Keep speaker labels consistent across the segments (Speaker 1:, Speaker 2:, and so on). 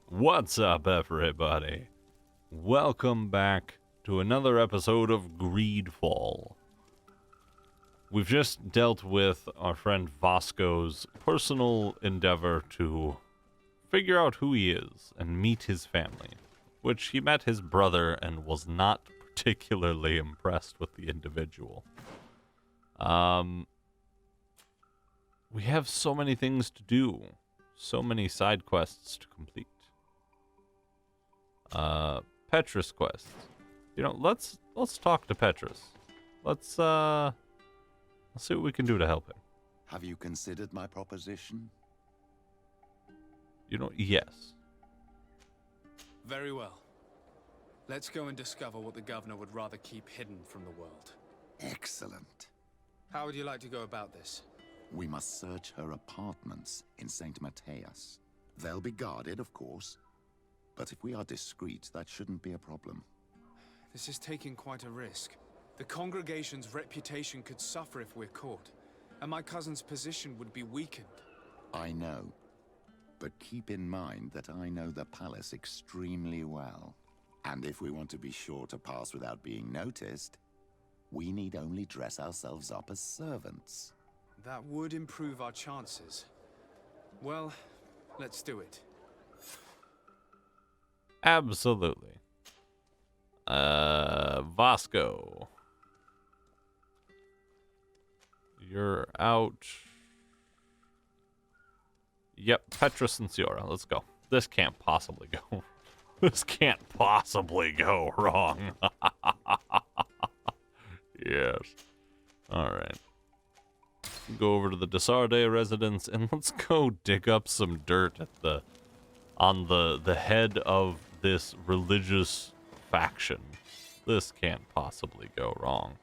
Speaker 1: What's up, everybody? Welcome back to another episode of Greedfall. We've just dealt with our friend Vasco's personal endeavor to figure out who he is and meet his family, which he met his brother and was not particularly impressed with the individual. We have so many things to do, so many side quests to complete. Petrus quest. You know, let's talk to Petrus. Let's see what we can do to help him.
Speaker 2: Have you considered my proposition?
Speaker 1: You know, yes.
Speaker 3: Very well. Let's go and discover what the governor would rather keep hidden from the world.
Speaker 2: Excellent.
Speaker 3: How would you like to go about this?
Speaker 2: We must search her apartments in St. Matthias. They'll be guarded, of course. But if we are discreet, that shouldn't be a problem.
Speaker 3: This is taking quite a risk. The congregation's reputation could suffer if we're caught, and my cousin's position would be weakened.
Speaker 2: I know. But keep in mind that I know the palace extremely well. And if we want to be sure to pass without being noticed, we need only dress ourselves up as servants.
Speaker 3: That would improve our chances. Well, let's do it.
Speaker 1: Absolutely. Vasco. You're out. Yep, Petrus and Ciora. Let's go. This can't possibly go. This can't possibly go wrong. Yes. Alright. Go over to the Desarde residence and let's go dig up some dirt at on the head of this religious faction. This can't possibly go wrong.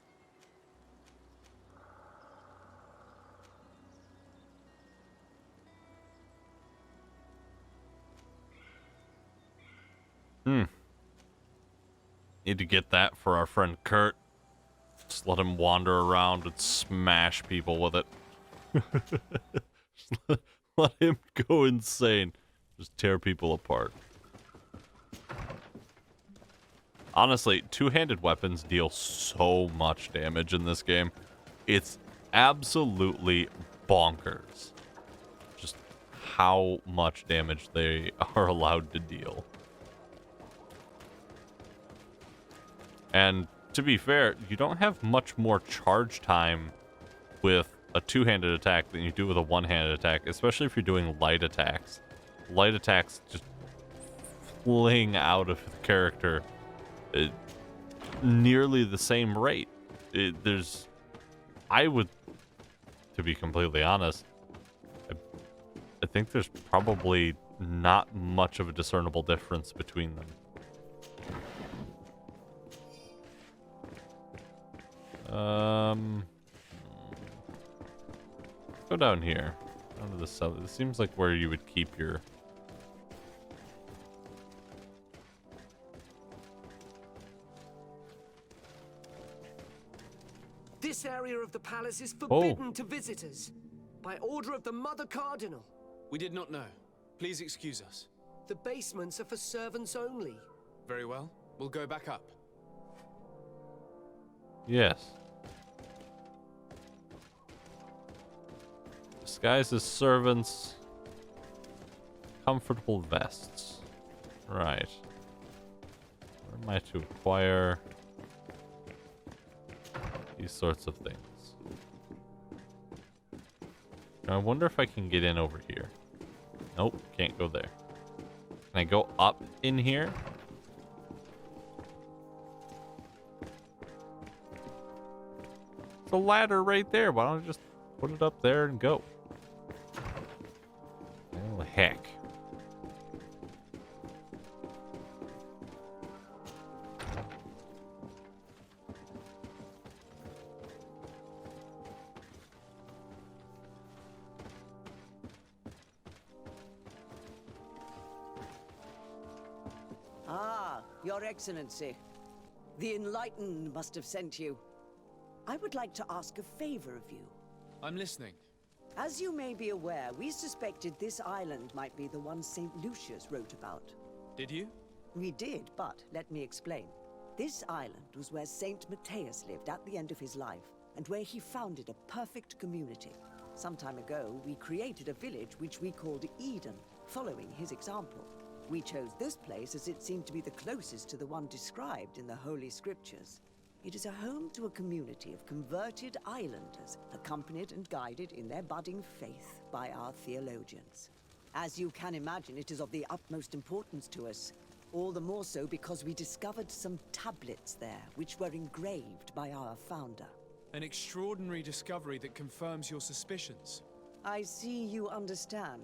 Speaker 1: Need to get that for our friend Kurt. Just let him wander around and smash people with it. Let him go insane. Just tear people apart. Honestly, two-handed weapons deal so much damage in this game. It's absolutely bonkers. Just how much damage they are allowed to deal. And to be fair, you don't have much more charge time with a two-handed attack than you do with a one-handed attack, especially if you're doing light attacks. Light attacks just fling out of the character at nearly the same rate. I would, to be completely honest, I think there's probably not much of a discernible difference between them. Go down here. Down to the cellar. This seems like where you would keep your...
Speaker 4: This area of the palace is forbidden to visitors. By order of the Mother Cardinal.
Speaker 3: We did not know. Please excuse us.
Speaker 4: The basements are for servants only.
Speaker 3: Very well. We'll go back up.
Speaker 1: Yes. Disguised as servants. Comfortable vests. Right. Where am I to acquire these sorts of things? Now, I wonder if I can get in over here. Nope, can't go there. Can I go up in here? It's a ladder right there. Why don't I just put it up there and go? Oh, heck.
Speaker 5: Ah, Your Excellency. The Enlightened must have sent you. I would like to ask a favor of you.
Speaker 3: I'm listening.
Speaker 5: As you may be aware, we suspected this island might be the one St. Lucius wrote about.
Speaker 3: Did you?
Speaker 5: We did, but let me explain. This island was where St. Matthias lived at the end of his life, and where he founded a perfect community. Some time ago, we created a village which we called Eden, following his example. We chose this place as it seemed to be the closest to the one described in the Holy Scriptures. It is a home to a community of converted islanders, accompanied and guided in their budding faith by our theologians. As you can imagine, it is of the utmost importance to us. All the more so because we discovered some tablets there, which were engraved by our founder.
Speaker 3: An extraordinary discovery that confirms your suspicions.
Speaker 5: I see you understand.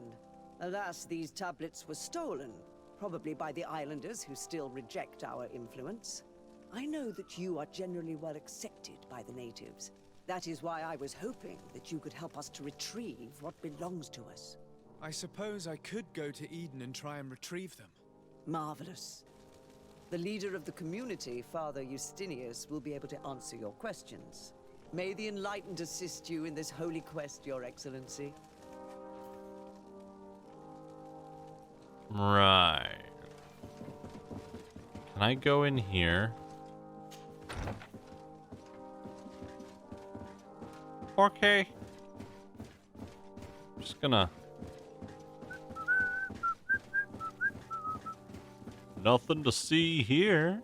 Speaker 5: Alas, these tablets were stolen, probably by the islanders who still reject our influence. I know that you are generally well accepted by the natives. That is why I was hoping that you could help us to retrieve what belongs to us.
Speaker 3: I suppose I could go to Eden and try and retrieve them.
Speaker 5: Marvelous. The leader of the community, Father Justinius, will be able to answer your questions. May the Enlightened assist you in this holy quest, Your Excellency.
Speaker 1: Right. Can I go in here? Okay. Just gonna... Nothing to see here.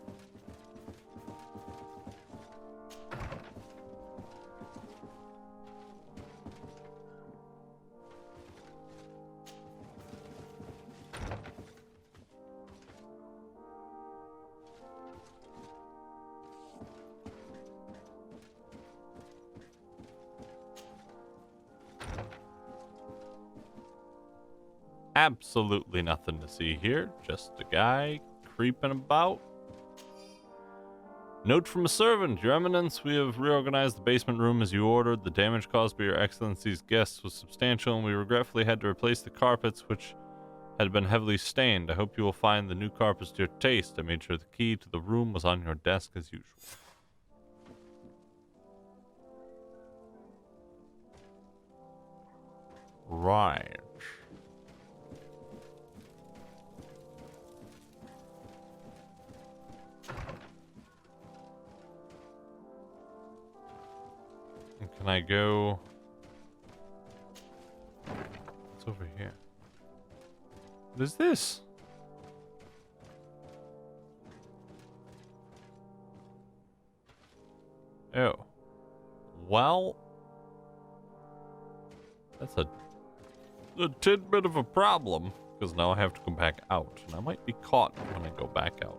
Speaker 1: Absolutely nothing to see here. Just a guy creeping about. Note from a servant. Your Eminence, we have reorganized the basement room as you ordered. The damage caused by your Excellency's guests was substantial, and we regretfully had to replace the carpets, which had been heavily stained. I hope you will find the new carpets to your taste. I made sure the key to the room was on your desk as usual. Right. Can I go? What's over here? What is this? Oh. Well, that's a tidbit of a problem, because now I have to come back out, and I might be caught when I go back out.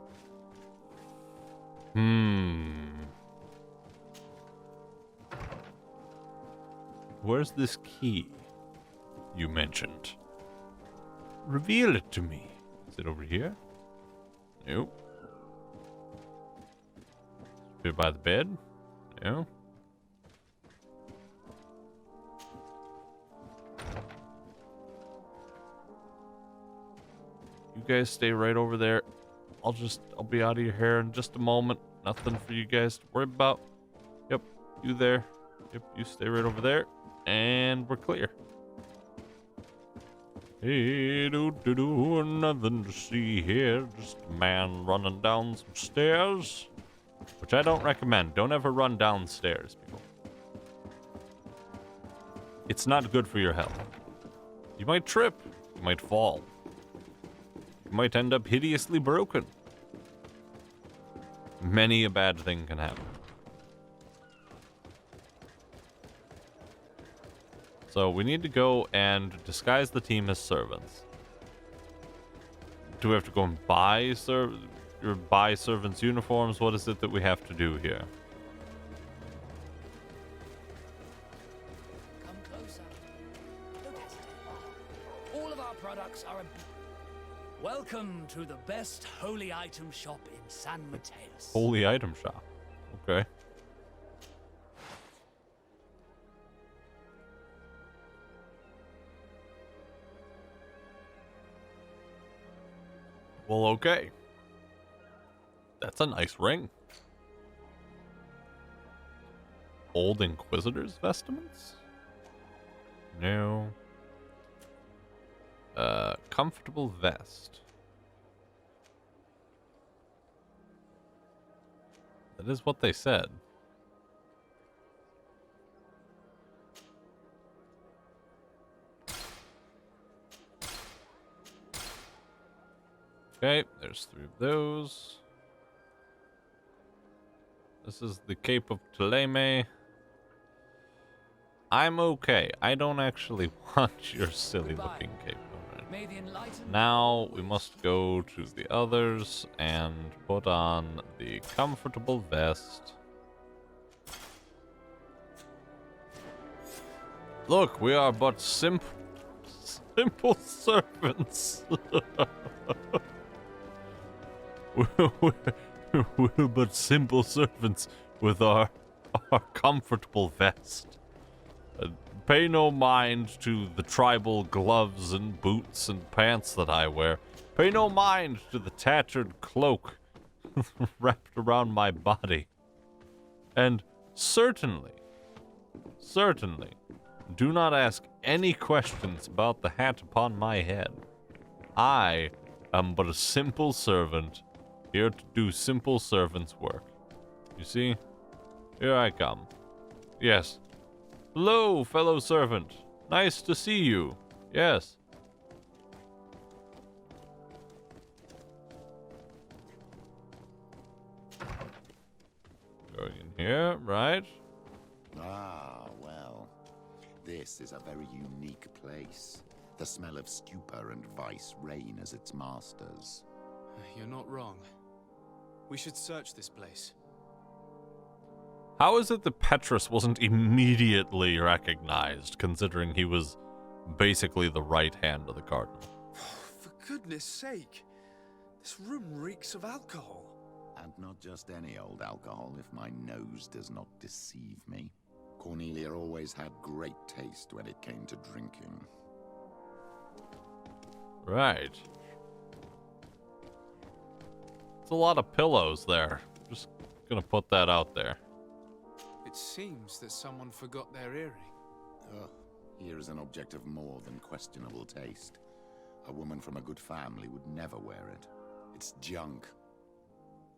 Speaker 1: Where's this key you mentioned? Reveal it to me. Is it over here? Nope. Here by the bed? No. You guys stay right over there. I'll be out of your hair in just a moment. Nothing for you guys to worry about. Yep, you there. Yep, you stay right over there. And we're clear. Hey, nothing to see here. Just a man running down some stairs. Which I don't recommend. Don't ever run downstairs, people. It's not good for your health. You might trip. You might fall. You might end up hideously broken. Many a bad thing can happen. So we need to go and disguise the team as servants. Do we have to go and buy servants' uniforms? What is it that we have to do here?
Speaker 6: Come closer. Don't hesitate. All of our products are Welcome to the best holy item shop in San Mateus.
Speaker 1: Holy item shop. Okay. Well, okay. That's a nice ring. Old Inquisitor's vestments? No. Comfortable vest. That is what they said. Okay, there's 3 of those. This is the Cape of Ptolemy. I'm okay. I don't actually want your silly looking cape. Alright. Now we must go to the others and put on the comfortable vest. Look, we are but simple servants. We're but simple servants with our comfortable vest. Pay no mind to the tribal gloves and boots and pants that I wear. Pay no mind to the tattered cloak wrapped around my body. And certainly, do not ask any questions about the hat upon my head. I am but a simple servant, here to do simple servant's work. You see? Here I come. Yes. Hello, fellow servant. Nice to see you. Yes. Going in here, right?
Speaker 2: Ah, well. This is a very unique place. The smell of stupor and vice reign as its masters.
Speaker 3: You're not wrong. We should search this place.
Speaker 1: How is it that Petrus wasn't immediately recognized, considering he was basically the right hand of the cardinal?
Speaker 3: For goodness sake, this room reeks of alcohol.
Speaker 2: And not just any old alcohol, if my nose does not deceive me. Cornelia always had great taste when it came to drinking.
Speaker 1: Right. It's a lot of pillows there. Just gonna put that out there.
Speaker 3: It seems that someone forgot their earring.
Speaker 2: Ugh, here is an object of more than questionable taste. A woman from a good family would never wear it. It's junk.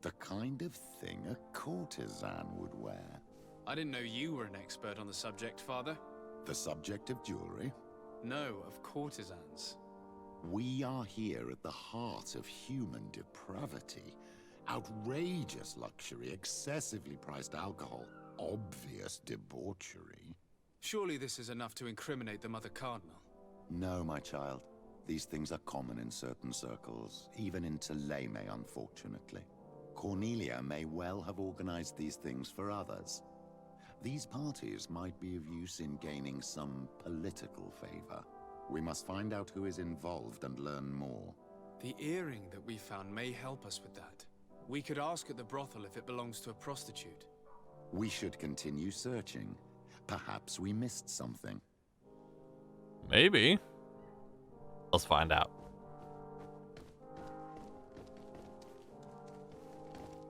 Speaker 2: The kind of thing a courtesan would wear.
Speaker 3: I didn't know you were an expert on the subject, Father.
Speaker 2: The subject of jewelry?
Speaker 3: No, of courtesans.
Speaker 2: We are here at the heart of human depravity. Outrageous luxury, excessively priced alcohol, obvious debauchery.
Speaker 3: Surely this is enough to incriminate the Mother Cardinal.
Speaker 2: No, my child. These things are common in certain circles, even in Ptolemy, unfortunately. Cornelia may well have organized these things for others. These parties might be of use in gaining some political favor. We must find out who is involved and learn more.
Speaker 3: The earring that we found may help us with that. We could ask at the brothel if it belongs to a prostitute.
Speaker 2: We should continue searching. Perhaps we missed something.
Speaker 1: Maybe. Let's find out.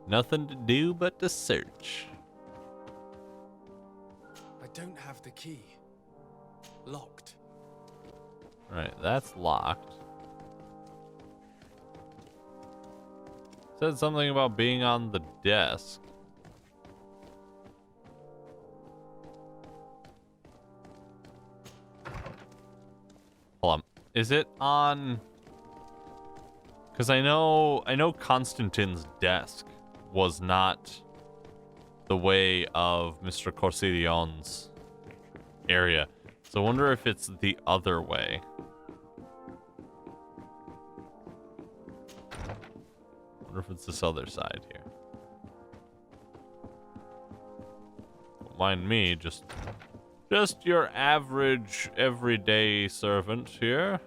Speaker 1: Nothing to do but to search.
Speaker 3: I don't have the key. Locked.
Speaker 1: Right, that's locked. Said something about being on the desk. Hold on. Is it on? Because I know Constantine's desk was not the way of Mr. Corsidion's area. So I wonder if it's the other way. Wonder if it's this other side here. Don't mind me, just your average, everyday servant here.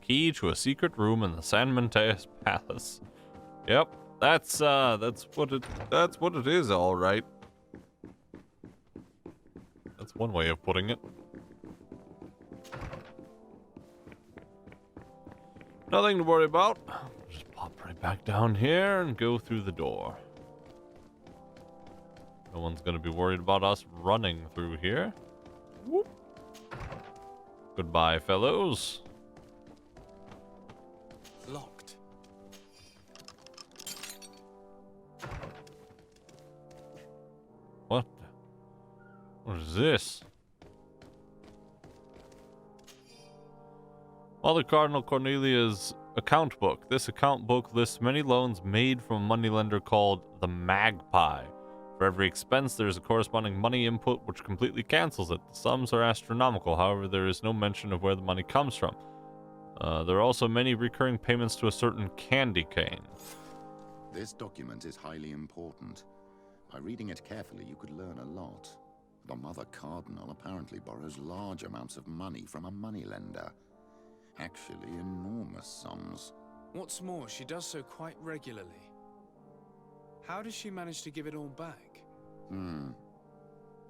Speaker 1: Key to a secret room in the San Mateus Palace. Yep, that's what it is, all right. That's one way of putting it. Nothing to worry about. Just pop right back down here and go through the door. No one's gonna be worried about us running through here. Whoop. Goodbye, fellows.
Speaker 3: Locked.
Speaker 1: What? What is this? Mother Cardinal Cornelia's account book. This account book lists many loans made from a moneylender called the Magpie. For every expense, there is a corresponding money input which completely cancels it. The sums are astronomical, however, there is no mention of where the money comes from. There are also many recurring payments to a certain candy cane.
Speaker 2: This document is highly important. By reading it carefully, you could learn a lot. The Mother Cardinal apparently borrows large amounts of money from a moneylender. Actually, enormous sums.
Speaker 3: What's more, she does so quite regularly. How does she manage to give it all back?
Speaker 2: And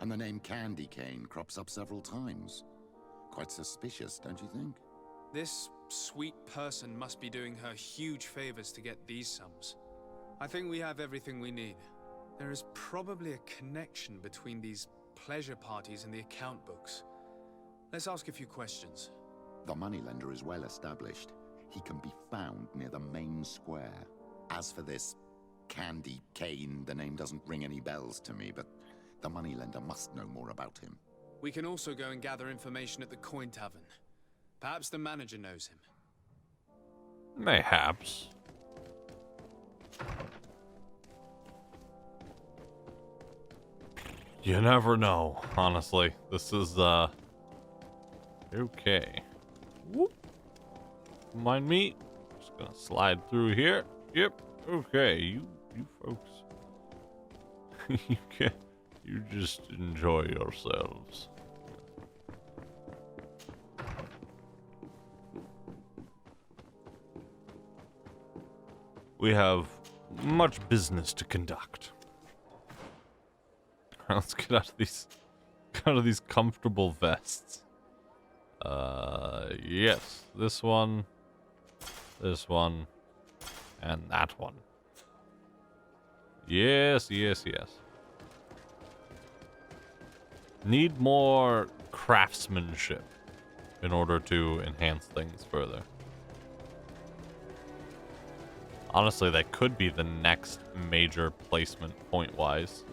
Speaker 2: the name Candy Cane crops up several times. Quite suspicious, don't you think?
Speaker 3: This sweet person must be doing her huge favors to get these sums. I think we have everything we need. There is probably a connection between these pleasure parties and the account books. Let's ask a few questions.
Speaker 2: The moneylender is well established. He can be found near the main square. As for this Candy Cane, the name doesn't ring any bells to me, but the moneylender must know more about him.
Speaker 3: We can also go and gather information at the Coin Tavern. Perhaps the manager knows him.
Speaker 1: Mayhaps. You never know, honestly. This is, okay. Whoop. Mind me. Just gonna slide through here. Yep. Okay, you folks. You just enjoy yourselves. We have much business to conduct. Let's get out of these comfortable vests. Yes, this one, and that one. Yes. Need more craftsmanship in order to enhance things further. Honestly, that could be the next major placement point-wise.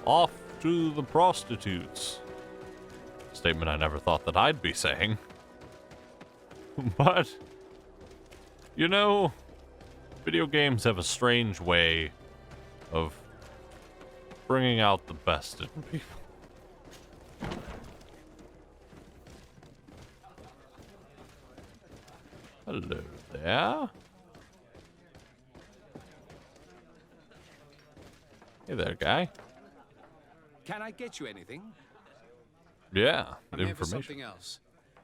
Speaker 1: Off to the prostitutes. Statement I never thought that I'd be saying. But, you know, video games have a strange way of bringing out the best in people. Hello there. Hey there, guy.
Speaker 7: Can I get you anything?
Speaker 1: Yeah,
Speaker 3: I'm here for
Speaker 1: information.
Speaker 3: something else.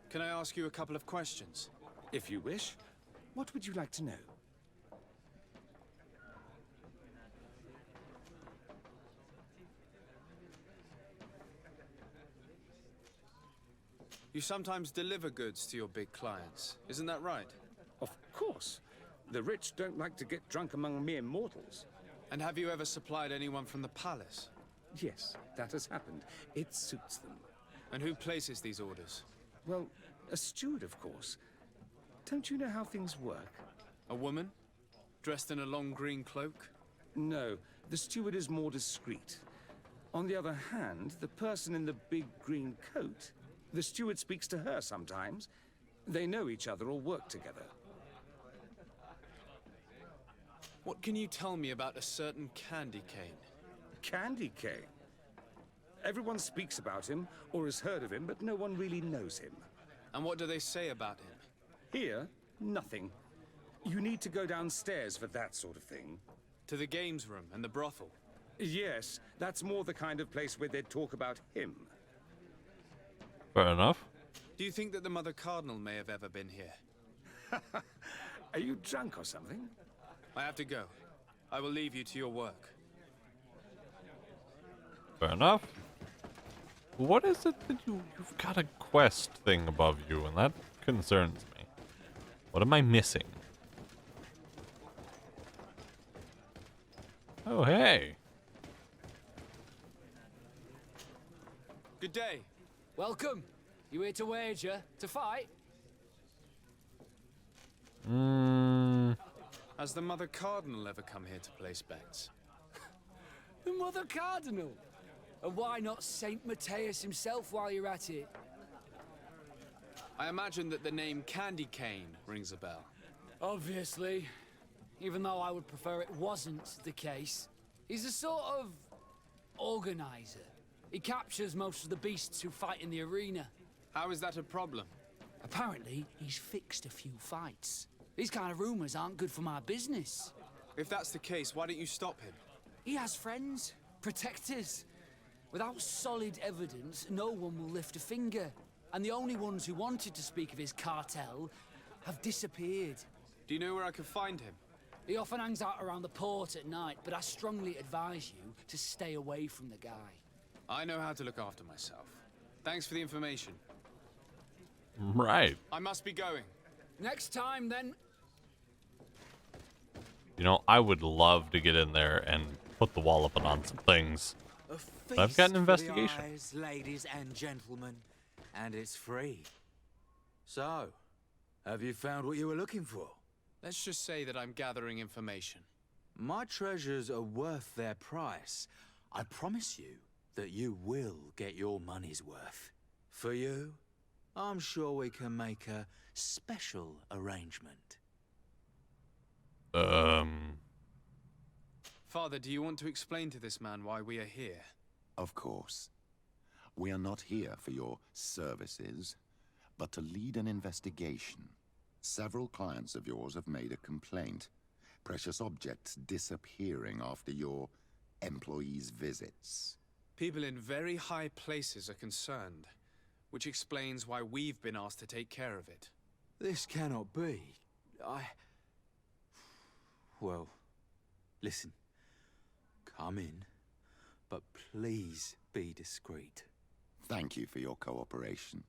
Speaker 3: Can I ask you a couple of questions?
Speaker 7: If you wish. What would you like to know?
Speaker 3: You sometimes deliver goods to your big clients, isn't that right?
Speaker 7: Of course. The rich don't like to get drunk among mere mortals.
Speaker 3: And have you ever supplied anyone from the palace?
Speaker 7: Yes, that has happened. It suits them.
Speaker 3: And who places these orders?
Speaker 7: Well, a steward, of course. Don't you know how things work?
Speaker 3: A woman? Dressed in a long green cloak?
Speaker 7: No, the steward is more discreet. On the other hand, the person in the big green coat, the steward speaks to her sometimes. They know each other or work together.
Speaker 3: What can you tell me about a certain Candy Cane?
Speaker 7: Candy Cane? Everyone speaks about him or has heard of him, but no one really knows him.
Speaker 3: And what do they say about him?
Speaker 7: Here, nothing. You need to go downstairs for that sort of thing.
Speaker 3: To the games room and the brothel?
Speaker 7: Yes, that's more the kind of place where they'd talk about him.
Speaker 1: Fair enough.
Speaker 3: Do you think that the Mother Cardinal may have ever been here?
Speaker 7: Are you drunk or something?
Speaker 3: I have to go. I will leave you to your work.
Speaker 1: Fair enough. what is it that you've got a quest thing above you, and that concerns me. What am I missing? Oh, hey.
Speaker 3: Good day.
Speaker 6: Welcome. You here to wager? To fight?
Speaker 3: Has the Mother Cardinal ever come here to place bets?
Speaker 6: The Mother Cardinal? And why not Saint Matthias himself while you're at it?
Speaker 3: I imagine that the name Candy Cane rings a bell.
Speaker 6: Obviously. Even though I would prefer it wasn't the case. He's a sort of organizer. He captures most of the beasts who fight in the arena.
Speaker 3: How is that a problem?
Speaker 6: Apparently, he's fixed a few fights. These kind of rumors aren't good for my business.
Speaker 3: If that's the case, why don't you stop him?
Speaker 6: He has friends, protectors. Without solid evidence, no one will lift a finger. And the only ones who wanted to speak of his cartel have disappeared.
Speaker 3: Do you know where I can find him?
Speaker 6: He often hangs out around the port at night, but I strongly advise you to stay away from the guy.
Speaker 3: I know how to look after myself. Thanks for the information.
Speaker 1: Right.
Speaker 3: I must be going.
Speaker 6: Next time, then.
Speaker 1: You know, I would love to get in there and put the walloping on some things. But I've got an investigation.
Speaker 8: Eyes, ladies and gentlemen, and it's free. So, have you found what you were looking for?
Speaker 3: Let's just say that I'm gathering information.
Speaker 8: My treasures are worth their price. I promise you that you will get your money's worth. For you, I'm sure we can make a special arrangement.
Speaker 3: Father, do you want to explain to this man why we are here?
Speaker 2: Of course. We are not here for your services, but to lead an investigation. Several clients of yours have made a complaint. Precious objects disappearing after your employees' visits.
Speaker 3: People in very high places are concerned, which explains why we've been asked to take care of it.
Speaker 8: This cannot be. Well, listen. Come in, but please be discreet.
Speaker 2: Thank you for your cooperation.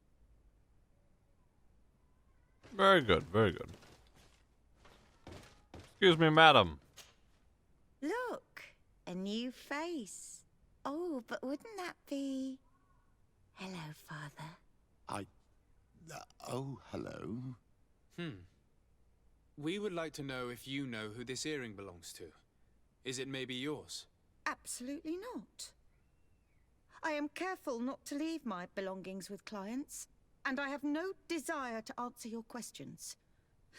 Speaker 1: Very good, very good. Excuse me, madam.
Speaker 9: Look, a new face. Oh, but wouldn't that be... Hello, Father.
Speaker 2: Oh, hello.
Speaker 3: We would like to know if you know who this earring belongs to. Is it maybe yours?
Speaker 9: Absolutely not. I am careful not to leave my belongings with clients, and I have no desire to answer your questions.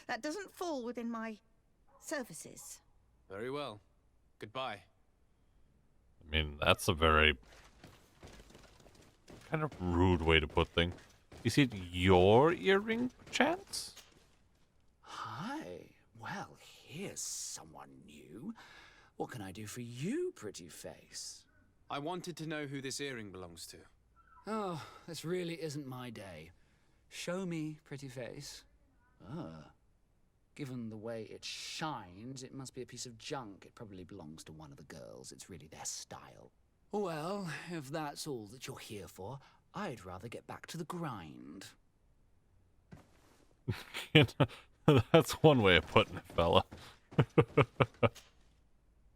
Speaker 9: That doesn't fall within my services.
Speaker 3: Very well. Goodbye.
Speaker 1: I mean, that's a very kind of rude way to put things. Is it your earring, chance?
Speaker 6: Hi. Well, here's someone new. What can I do for you, pretty face?
Speaker 3: I wanted to know who this earring belongs to.
Speaker 6: Oh, this really isn't my day. Show me, pretty face. Given the way it shines, it must be a piece of junk. It probably belongs to one of the girls. It's really their style. Well, if that's all that you're here for, I'd rather get back to the grind.
Speaker 1: That's one way of putting it, fella.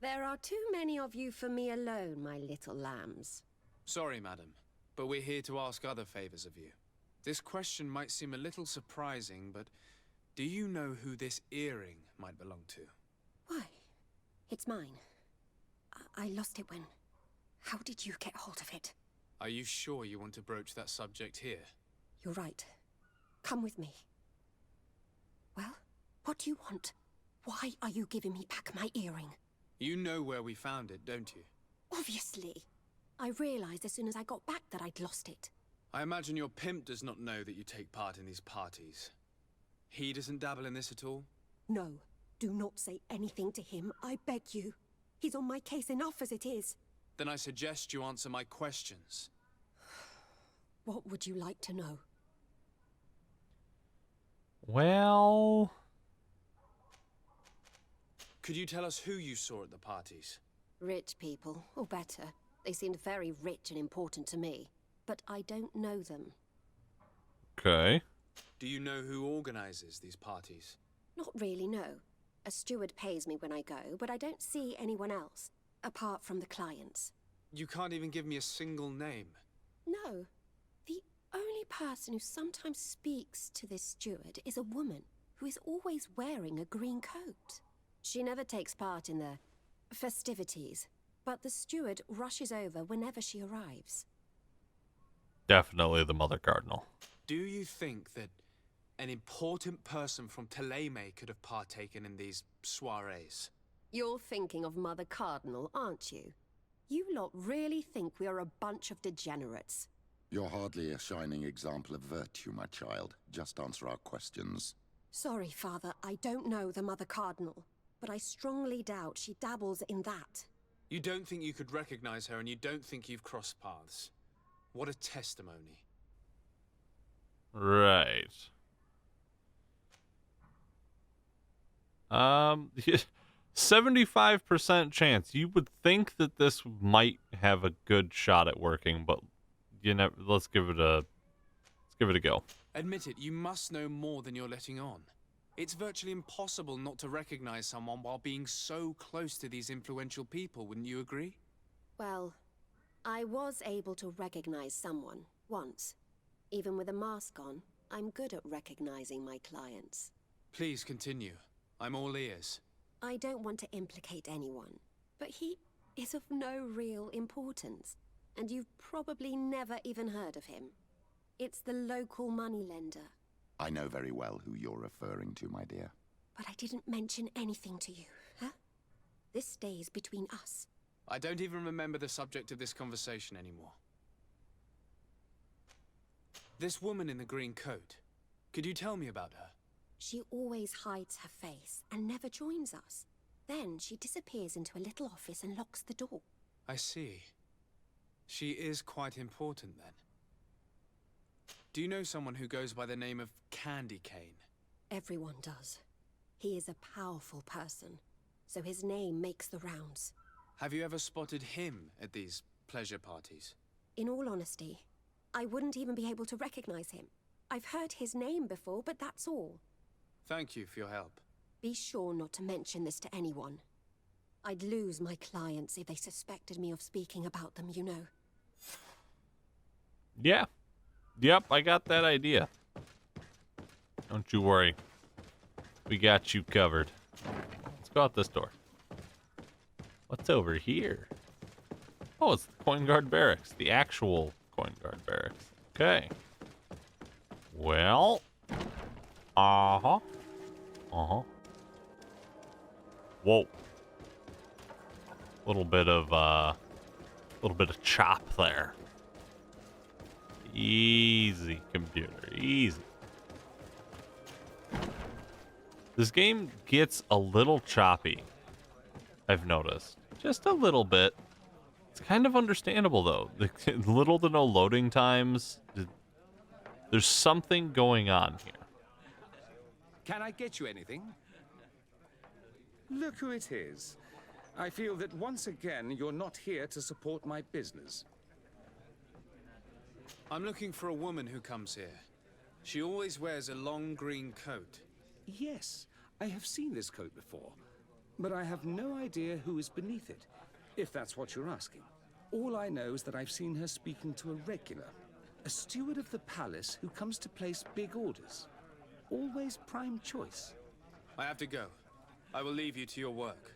Speaker 10: There are too many of you for me alone, my little lambs.
Speaker 3: Sorry, madam, but we're here to ask other favors of you. This question might seem a little surprising, but do you know who this earring might belong to?
Speaker 10: Why? It's mine. I lost it when... How did you get hold of it?
Speaker 3: Are you sure you want to broach that subject here?
Speaker 10: You're right. Come with me. Well, what do you want? Why are you giving me back my earring?
Speaker 3: You know where we found it, don't you?
Speaker 10: Obviously. I realized as soon as I got back that I'd lost it.
Speaker 3: I imagine your pimp does not know that you take part in these parties. He doesn't dabble in this at all?
Speaker 10: No. Do not say anything to him, I beg you. He's on my case enough as it is.
Speaker 3: Then I suggest you answer my questions.
Speaker 10: What would you like to know?
Speaker 1: Well...
Speaker 3: Could you tell us who you saw at the parties?
Speaker 10: Rich people, or better. They seemed very rich and important to me. but I don't know them.
Speaker 1: Okay.
Speaker 3: Do you know who organizes these parties?
Speaker 10: Not really, no. A steward pays me when I go, but I don't see anyone else, apart from the clients.
Speaker 3: You can't even give me a single name.
Speaker 10: No. The only person who sometimes speaks to this steward is a woman who is always wearing a green coat. She never takes part in the festivities, but the steward rushes over whenever she arrives.
Speaker 1: Definitely the Mother Cardinal.
Speaker 3: Do you think that an important person from Teleme could have partaken in these soirees?
Speaker 10: You're thinking of Mother Cardinal, aren't you? You lot really think we are a bunch of degenerates.
Speaker 2: You're hardly a shining example of virtue, my child. Just answer our questions.
Speaker 10: Sorry, Father, I don't know the Mother Cardinal, but I strongly doubt she dabbles in that.
Speaker 3: You don't think you could recognize her, and you don't think you've crossed paths. What a testimony.
Speaker 1: Right. 75% chance. You would think that this might have a good shot at working, but you never. Let's give it a go.
Speaker 3: Admit it, you must know more than you're letting on. It's virtually impossible not to recognize someone while being so close to these influential people, wouldn't you agree?
Speaker 10: Well, I was able to recognize someone, once. Even with a mask on, I'm good at recognizing my clients.
Speaker 3: Please continue. I'm all ears.
Speaker 10: I don't want to implicate anyone, but he is of no real importance, and you've probably never even heard of him. It's the local moneylender.
Speaker 2: I know very well who you're referring to, my dear.
Speaker 10: But I didn't mention anything to you, huh? This stays between us.
Speaker 3: I don't even remember the subject of this conversation anymore. This woman in the green coat, could you tell me about her?
Speaker 10: She always hides her face and never joins us. Then she disappears into a little office and locks the door.
Speaker 3: I see. She is quite important then. Do you know someone who goes by the name of Candy Cane?
Speaker 10: Everyone does. He is a powerful person, so his name makes the rounds.
Speaker 3: Have you ever spotted him at these pleasure parties?
Speaker 10: In all honesty, I wouldn't even be able to recognize him. I've heard his name before, but that's all.
Speaker 3: Thank you for your help.
Speaker 10: Be sure not to mention this to anyone. I'd lose my clients if they suspected me of speaking about them, you know.
Speaker 1: Yeah. Yep, I got that idea. Don't you worry. We got you covered. Let's go out this door. What's over here? Oh, it's the Coin Guard Barracks. The actual Coin Guard Barracks. Okay. Well. Uh-huh. Uh-huh. Whoa. Little bit of chop there. Easy, computer. Easy. This game gets a little choppy, I've noticed. Just a little bit. It's kind of understandable, though. Little to no loading times. There's something going on here.
Speaker 7: Can I get you anything? Look who it is. I feel that once again you're not here to support my business.
Speaker 3: I'm looking for a woman who comes here. She always wears a long green coat.
Speaker 7: Yes, I have seen this coat before, but I have no idea who is beneath it, if that's what you're asking. All I know is that I've seen her speaking to a regular, a steward of the palace who comes to place big orders. Always prime choice.
Speaker 3: I have to go. I will leave you to your work.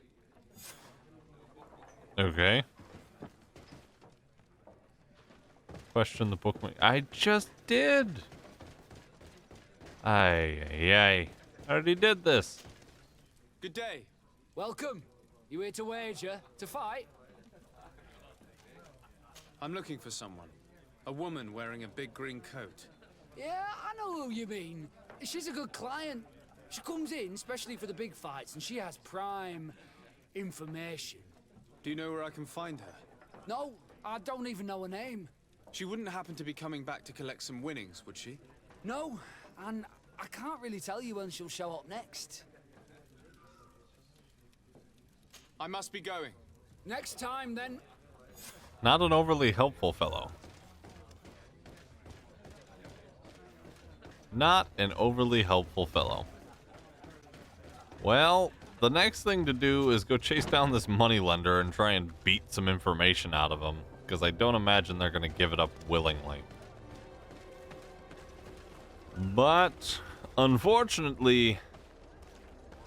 Speaker 1: Okay. Question the bookmark. I just did. I already did this.
Speaker 3: Good day.
Speaker 6: Welcome. You here to wager? To fight?
Speaker 3: I'm looking for someone. A woman wearing a big green coat.
Speaker 6: Yeah, I know who you mean. She's a good client. She comes in, especially for the big fights, and she has prime information.
Speaker 3: Do you know where I can find her?
Speaker 6: No, I don't even know her name.
Speaker 3: She wouldn't happen to be coming back to collect some winnings, would she?
Speaker 6: No, and I can't really tell you when she'll show up next.
Speaker 3: I must be going.
Speaker 6: Next time, then.
Speaker 1: Not an overly helpful fellow. Not an overly helpful fellow. Well, the next thing to do is go chase down this moneylender and try and beat some information out of him, because I don't imagine they're going to give it up willingly. But, unfortunately,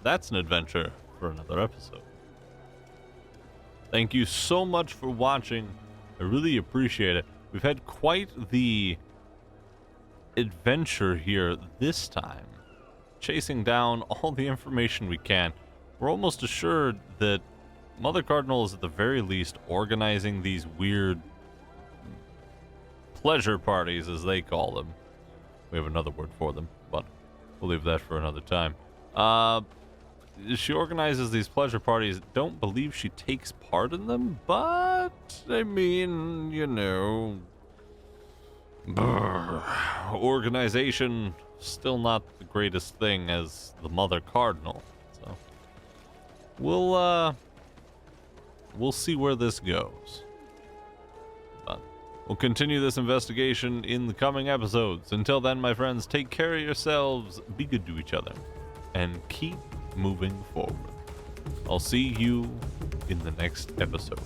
Speaker 1: that's an adventure for another episode. Thank you so much for watching. I really appreciate it. We've had quite the adventure here this time, chasing down all the information we can. We're almost assured that Mother Cardinal is at the very least organizing these weird pleasure parties, as they call them. We have another word for them, but we'll leave that for another time. She organizes these pleasure parties. Don't believe she takes part in them, but I mean, you know, organization still not the greatest thing as the Mother Cardinal. So we'll see where this goes. But we'll continue this investigation in the coming episodes. Until then, my friends, take care of yourselves, be good to each other, and keep moving forward. I'll see you in the next episode.